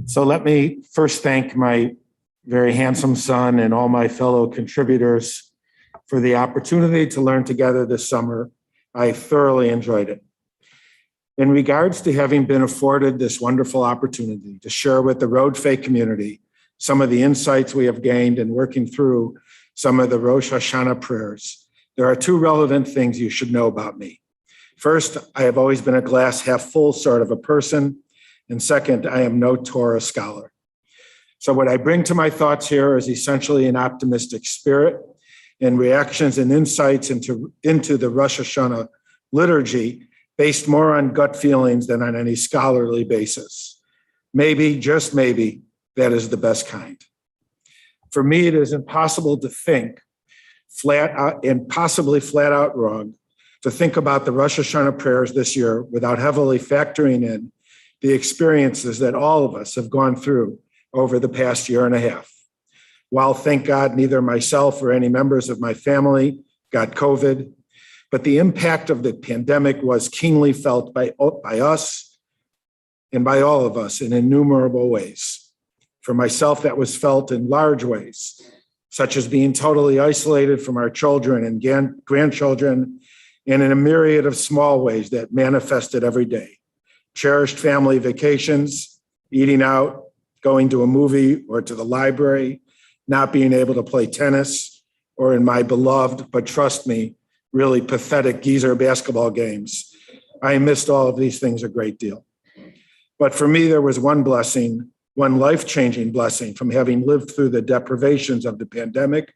So let me first thank my very handsome son and all my fellow contributors for the opportunity to learn together this summer. I thoroughly enjoyed it. In regards to having been afforded this wonderful opportunity to share with the Road Faith community some of the insights we have gained in working through some of the Rosh Hashanah prayers, there are two relevant things you should know about me. First, I have always been a glass half full sort of a person. And second, I am no Torah scholar. So what I bring to my thoughts here is essentially an optimistic spirit and reactions and insights into the Rosh Hashanah liturgy based more on gut feelings than on any scholarly basis. Maybe, just maybe, that is the best kind. For me, it is impossible to think flat out and possibly flat out wrong to think about the Rosh Hashanah prayers this year without heavily factoring in the experiences that all of us have gone through over the past year and a half. While, thank God, neither myself or any members of my family got COVID, but the impact of the pandemic was keenly felt by us and by all of us in innumerable ways. For myself, that was felt in large ways, such as being totally isolated from our children and grandchildren, and in a myriad of small ways that manifested every day. Cherished family vacations, eating out, going to a movie or to the library, not being able to play tennis, or in my beloved, but trust me, really pathetic geezer basketball games. I missed all of these things a great deal. But for me, there was one blessing, one life-changing blessing from having lived through the deprivations of the pandemic,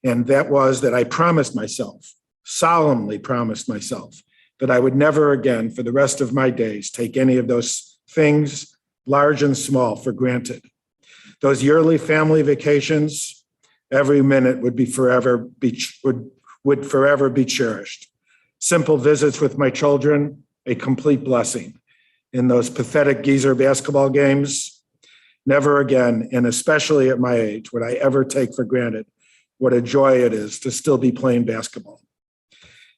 and that was that I promised myself, solemnly promised myself, that I would never again, for the rest of my days, take any of those things, large and small, for granted. Those yearly family vacations, every minute would forever be cherished. Simple visits with my children, a complete blessing. In those pathetic geezer basketball games, never again, and especially at my age, would I ever take for granted what a joy it is to still be playing basketball.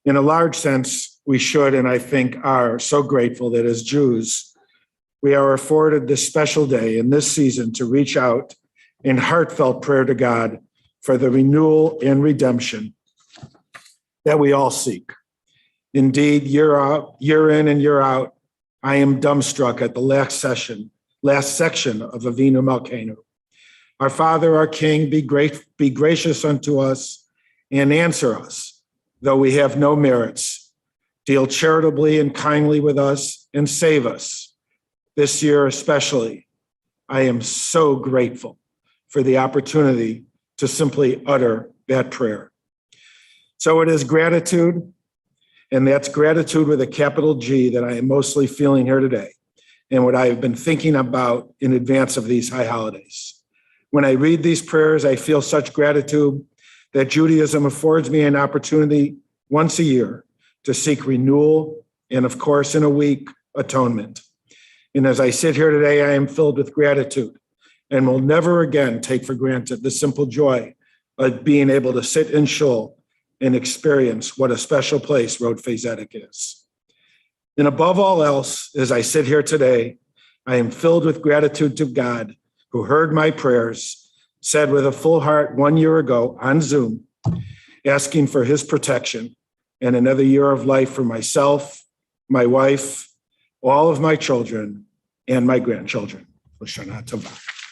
In a large sense, we should, and I think are, so grateful that as Jews, we are afforded this special day in this season to reach out in heartfelt prayer to God for the renewal and redemption that we all seek. Indeed, year in and year out, I am dumbstruck at the last section of Avinu Malkeinu. Our Father, our King, be gracious unto us and answer us, though we have no merits. Deal charitably and kindly with us and save us. This year especially, I am so grateful for the opportunity to simply utter that prayer. So it is gratitude, and that's gratitude with a capital G, that I am mostly feeling here today, and what I have been thinking about in advance of these high holidays. When I read these prayers, I feel such gratitude that Judaism affords me an opportunity once a year to seek renewal, and of course, in a week, atonement. And as I sit here today, I am filled with gratitude and will never again take for granted the simple joy of being able to sit in shul and experience what a special place Road Faith is. And above all else, as I sit here today, I am filled with gratitude to God, who heard my prayers, said with a full heart 1 year ago on Zoom, asking for his protection and another year of life for myself, my wife, all of my children, and my grandchildren. L'shana tova.